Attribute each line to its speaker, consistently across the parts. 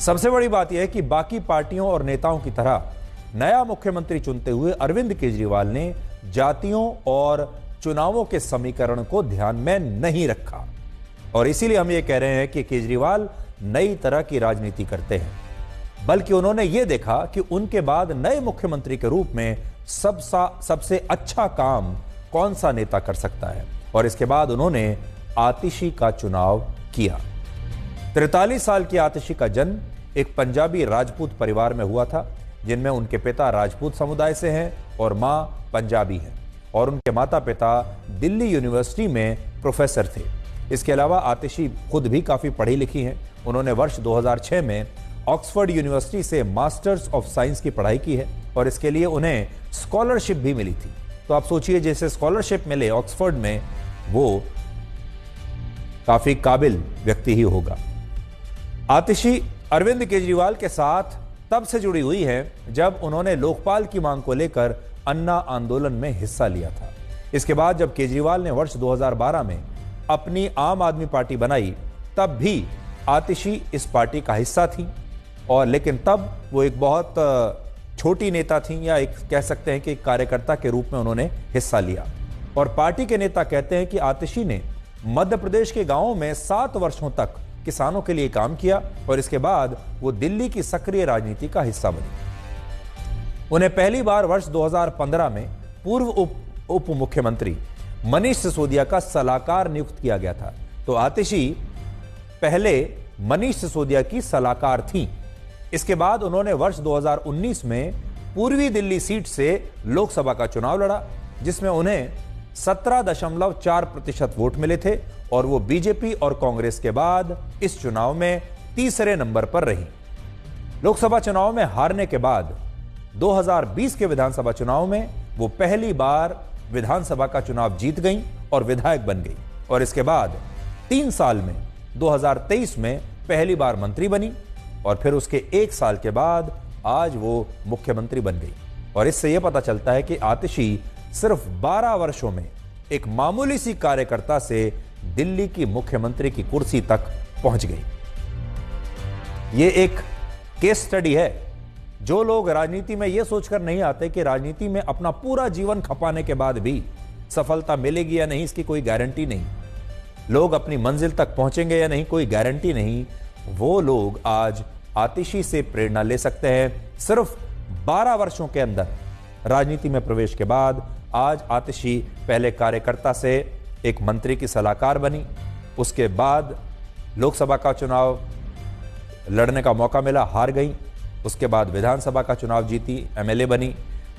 Speaker 1: सबसे बड़ी बात यह है कि बाकी पार्टियों और नेताओं की तरह नया मुख्यमंत्री चुनते हुए अरविंद केजरीवाल ने जातियों और चुनावों के समीकरण को ध्यान में नहीं रखा और इसीलिए हम ये कह रहे हैं कि केजरीवाल नई तरह की राजनीति करते हैं, बल्कि उन्होंने ये देखा कि उनके बाद नए मुख्यमंत्री के रूप में सबसे अच्छा काम कौन सा नेता कर सकता है और इसके बाद उन्होंने आतिशी का चुनाव किया। 43 साल की आतिशी का जन्म एक पंजाबी राजपूत परिवार में हुआ था, जिनमें उनके पिता राजपूत समुदाय से हैं और मां पंजाबी हैं और उनके माता पिता दिल्ली यूनिवर्सिटी में प्रोफेसर थे। इसके अलावा आतिशी खुद भी काफी पढ़ी लिखी हैं। उन्होंने वर्ष 2006 में ऑक्सफोर्ड यूनिवर्सिटी से मास्टर्स ऑफ साइंस की पढ़ाई की है और इसके लिए उन्हें स्कॉलरशिप भी मिली थी। तो आप सोचिए, जैसे स्कॉलरशिप मिले ऑक्सफोर्ड में, वो काफी काबिल व्यक्ति ही होगा। आतिशी अरविंद केजरीवाल के साथ तब से जुड़ी हुई है जब उन्होंने लोकपाल की मांग को लेकर अन्ना आंदोलन में हिस्सा लिया था। इसके बाद जब केजरीवाल ने वर्ष 2012 में अपनी आम आदमी पार्टी बनाई, तब भी आतिशी इस पार्टी का हिस्सा थी और लेकिन तब वो एक बहुत छोटी नेता थी, या एक कह सकते हैं कि एक कार्यकर्ता के रूप में उन्होंने हिस्सा लिया। और पार्टी के नेता कहते हैं कि आतिशी ने मध्य प्रदेश के गांवों में 7 वर्षों तक किसानों के लिए काम किया और इसके बाद वो दिल्ली की सक्रिय राजनीति का हिस्सा बनी। उन्हें पहली बार वर्ष 2015 में पूर्व उप मुख्यमंत्री मनीष सिसोदिया का सलाहकार नियुक्त किया गया था। तो आतिशी पहले मनीष सिसोदिया की सलाहकार थी। इसके बाद उन्होंने वर्ष 2019 में पूर्वी दिल्ली सीट से लोकसभा का चुनाव लड़ा, जिसमें उन्हें 17.4% वोट मिले थे और वो बीजेपी और कांग्रेस के बाद इस चुनाव में तीसरे नंबर पर रही। लोकसभा चुनाव में हारने के बाद 2020 के विधानसभा चुनाव में वो पहली बार विधानसभा का चुनाव जीत गई और विधायक बन गई और इसके बाद 3 साल में 2023 में पहली बार मंत्री बनी और फिर उसके 1 साल के बाद आज वो मुख्यमंत्री बन गई। और इससे यह पता चलता है कि आतिशी सिर्फ 12 वर्षों में एक मामूली सी कार्यकर्ता से दिल्ली की मुख्यमंत्री की कुर्सी तक पहुंच गई। यह एक केस स्टडी है। जो लोग राजनीति में यह सोचकर नहीं आते कि राजनीति में अपना पूरा जीवन खपाने के बाद भी सफलता मिलेगी या नहीं, इसकी कोई गारंटी नहीं, लोग अपनी मंजिल तक पहुंचेंगे या नहीं, कोई गारंटी नहीं, वो लोग आज आतिशी से प्रेरणा ले सकते हैं। सिर्फ 12 वर्षों के अंदर राजनीति में प्रवेश के बाद आज आतिशी पहले कार्यकर्ता से एक मंत्री की सलाहकार बनी, उसके बाद लोकसभा का चुनाव लड़ने का मौका मिला, हार गई, उसके बाद विधानसभा का चुनाव जीती, एमएलए बनी,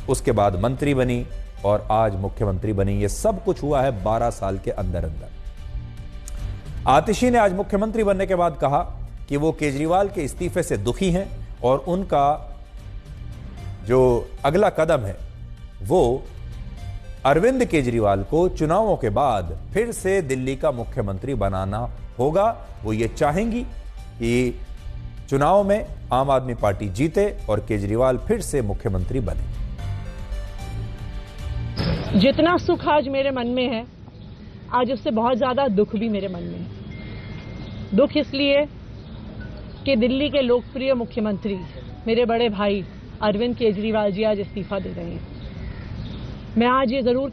Speaker 1: उसके बाद मंत्री बनी और आज मुख्यमंत्री बनी। ये सब कुछ हुआ है 12 साल के अंदर अंदर। आतिशी ने आज मुख्यमंत्री बनने के बाद कहा कि वो केजरीवाल के इस्तीफे से दुखी हैं और उनका जो अगला कदम है वो अरविंद केजरीवाल को चुनावों के बाद फिर से दिल्ली का मुख्यमंत्री बनाना होगा। वो ये चाहेंगी कि चुनाव में आम आदमी पार्टी जीते और केजरीवाल फिर से मुख्यमंत्री बने।
Speaker 2: जितना सुख आज मेरे मन में है, आज उससे बहुत ज्यादा दुख भी मेरे मन में है। दुख इसलिए कि दिल्ली के लोकप्रिय मुख्यमंत्री मेरे बड़े भाई अरविंद केजरीवाल जी आज इस्तीफा दे रहे हैं। मैं आज ये जरूर